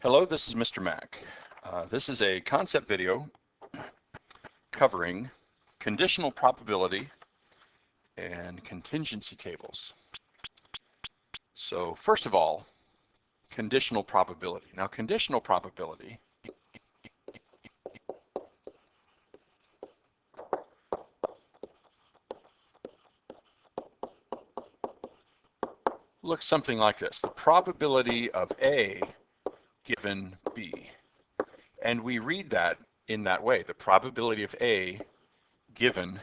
Hello, this is Mr. Mac. This is a concept video covering conditional probability and contingency tables. So first of all, conditional probability. Now, conditional probability looks something like this. The probability of A given B. And we read that in that way, the probability of A given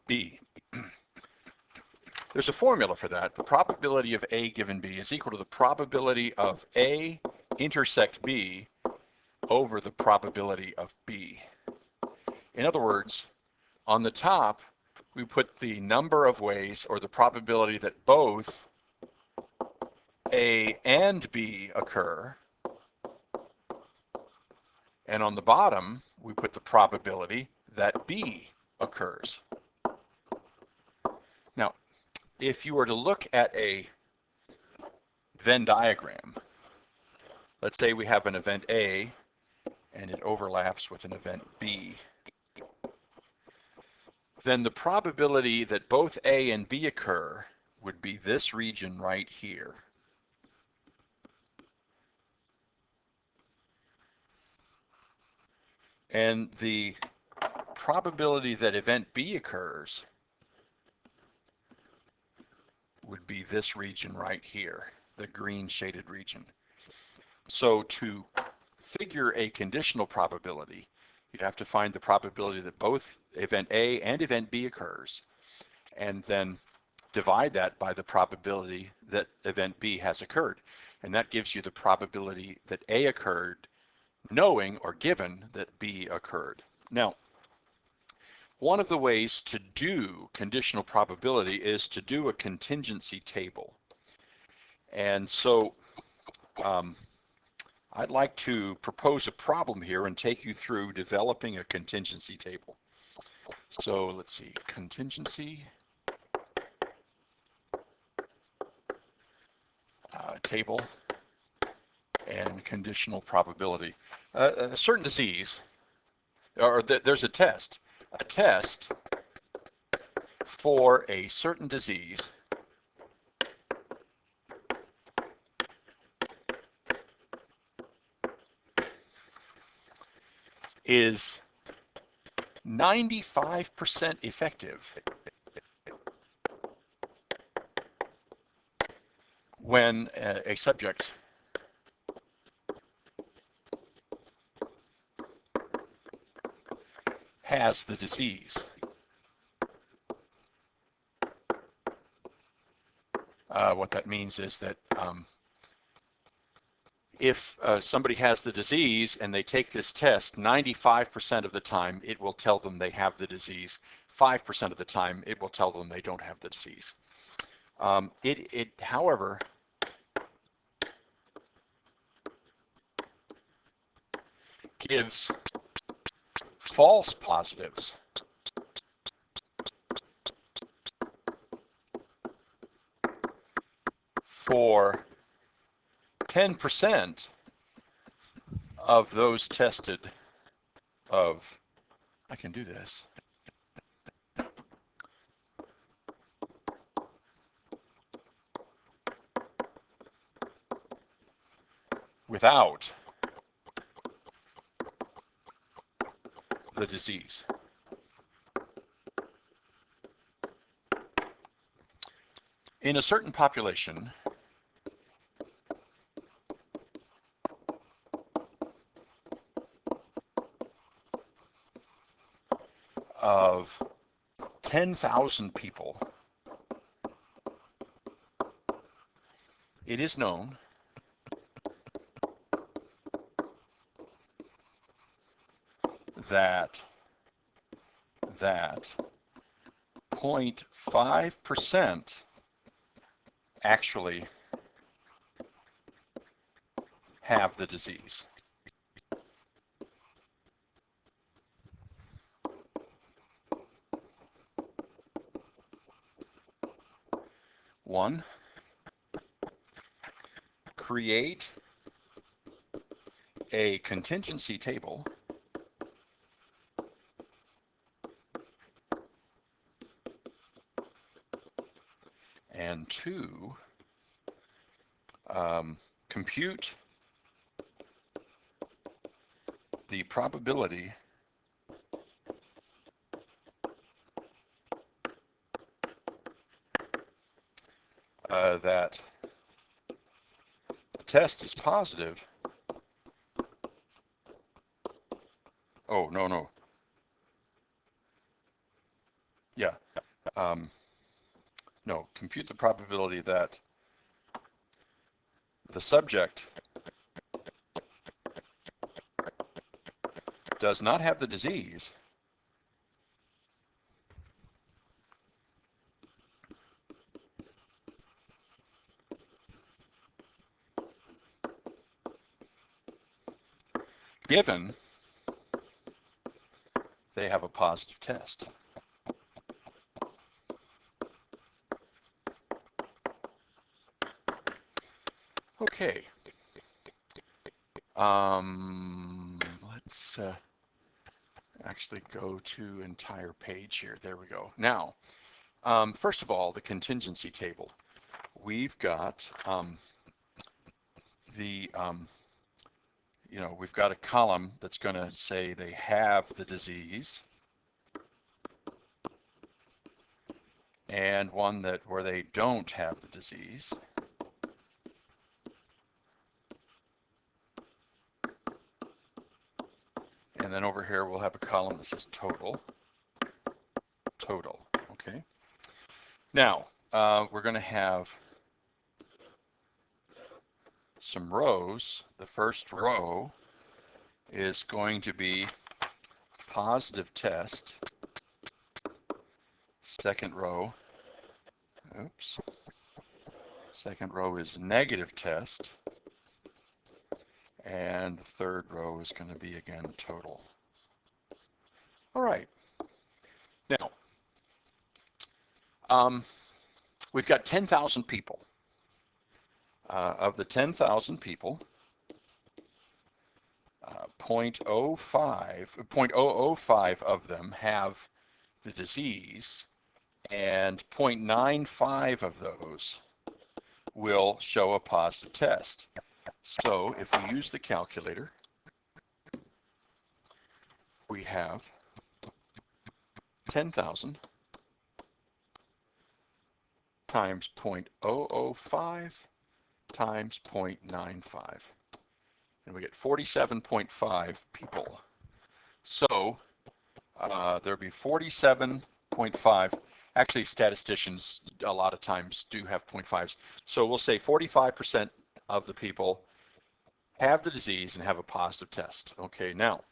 B. There's a formula for that. The probability of A given B is equal to the probability of A intersect B over the probability of B. In other words, on the top, we put the number of ways, or the probability that both A and B occur. And on the bottom, we put the probability that B occurs. Now, if you were to look at a Venn diagram, let's say we have an event A and it overlaps with an event B, then the probability that both A and B occur would be this region right here. And the probability that event B occurs would be this region right here, the green shaded region. So to figure a conditional probability, you'd have to find the probability that both event A and event B occurs, and then divide that by the probability that event B has occurred. And that gives you the probability that A occurred, knowing or given that B occurred. Now, one of the ways to do conditional probability is to do a contingency table. And so I'd like to propose a problem here and take you through developing a contingency table. So let's see, contingency table and conditional probability. A certain disease, or there's a test for a certain disease is 95% effective when a subject has the disease. What that means is that if somebody has the disease and they take this test, 95% of the time it will tell them they have the disease. 5% of the time it will tell them they don't have the disease. However, gives false positives for 10% of those tested of, I can do this, without the disease. In a certain population, of 10,000 people, it is known that 0.5% actually have the disease. One, create a contingency table and 2, compute the probability that the test is positive. Oh, no. Yeah. No, compute the probability that the subject does not have the disease given they have a positive test. Okay. Let's actually go to entire page here. There we go. Now, first of all, the contingency table. We've got we've got a column that's going to say they have the disease, and one where they don't have the disease. And then over here we'll have a column that says total. Okay. Now we're going to have some rows. The first row is going to be positive test. Second row is negative test. And the third row is going to be, again, total. All right. Now, we've got 10,000 people. Of the 10,000 people, 0.005 of them have the disease, and 0.95 of those will show a positive test. So if we use the calculator, we have 10,000 times 0.005 times 0.95. And we get 47.5 people. So there'll be 47.5. Actually, statisticians a lot of times do have 0.5s. So we'll say 45% of the people have the disease and have a positive test. Okay, now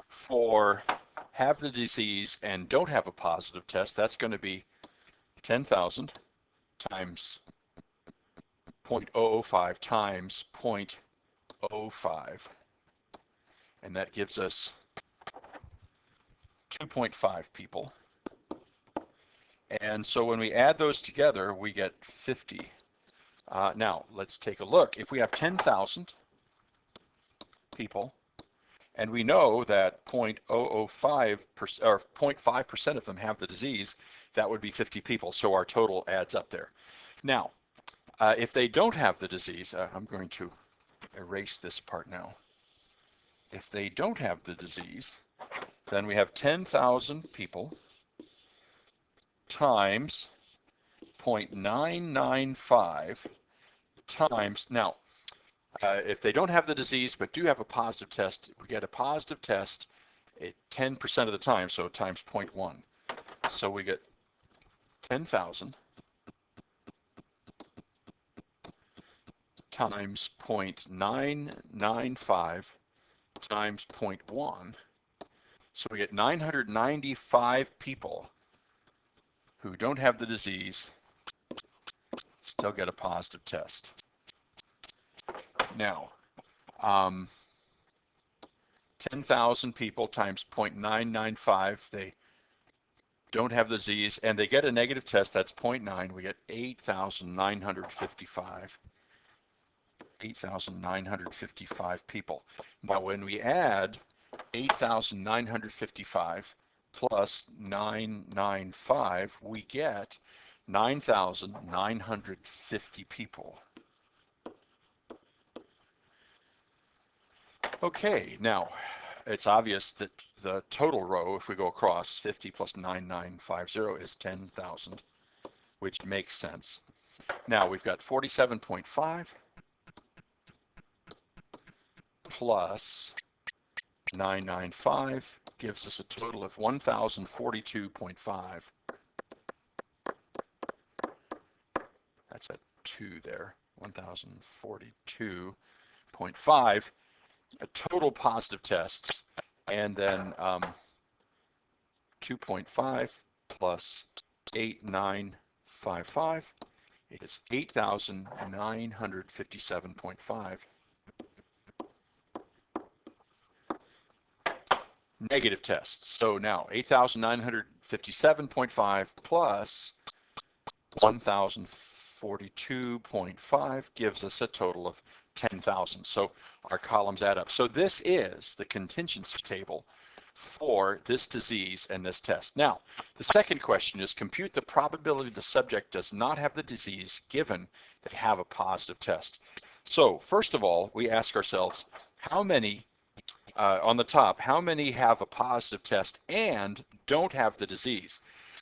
for have the disease and don't have a positive test, that's going to be 10,000 times 0.005 times 0.05, and that gives us 2.5 people. And so when we add those together, we get 50. Now let's take a look. If we have 10,000 people, and we know that 0.005% or 0.5% of them have the disease, that would be 50 people. So our total adds up there. Now, if they don't have the disease, I'm going to erase this part now. If they don't have the disease, then we have 10,000 people times 0.995 times, now, if they don't have the disease but do have a positive test, we get a positive test at 10% of the time, so times 0.1. So we get 10,000 times 0.995 times 0.1. So we get 995 people who don't have the disease still get a positive test. Now, 10,000 people times 0.995, they don't have the disease, and they get a negative test, that's 0.9, we get 8,955 8,955 people. Now when we add 8,955 plus 995, we get 9,950 people. Okay, now it's obvious that the total row, if we go across, 50 plus 9950 is 10,000, which makes sense. Now we've got 47.5 plus 995 gives us a total of 1,042.5. That's a 2 there, 1,042.5. Total positive tests, and then 2.5 plus 8,955 is 8,957.5. Negative tests. So now 8,957.5 plus 1,042.5 gives us a total of 10,000. So our columns add up. So this is the contingency table for this disease and this test. Now, the second question is compute the probability the subject does not have the disease given they have a positive test. So first of all, we ask ourselves, how many on the top, how many have a positive test and don't have the disease?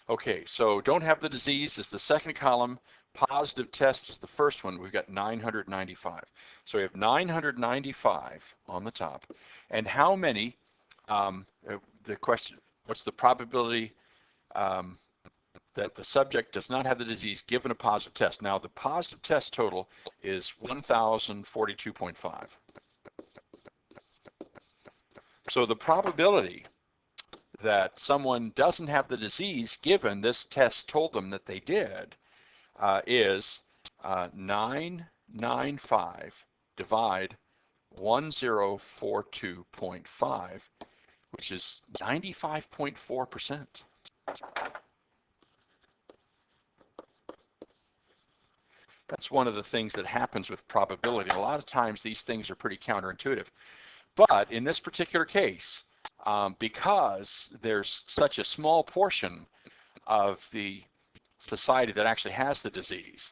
Okay, so don't have the disease is the second column. Positive test is the first one. We've got 995. So we have 995 on the top. And how many, the question, what's the probability that the subject does not have the disease given a positive test? Now the positive test total is 1,042.5. So the probability that someone doesn't have the disease given this test told them that they did is 995 divide 1042.5, which is 95.4%. That's one of the things that happens with probability. A lot of times these things are pretty counterintuitive. But in this particular case, because there's such a small portion of the society that actually has the disease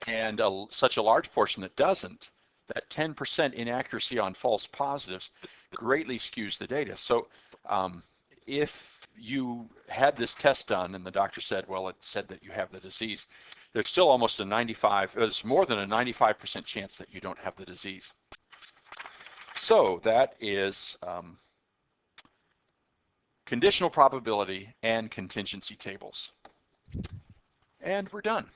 and such a large portion that doesn't, that 10% inaccuracy on false positives greatly skews the data. So if you had this test done and the doctor said, well, it said that you have the disease, there's still almost a 95, there's more than a 95% chance that you don't have the disease. So that is conditional probability and contingency tables. And we're done.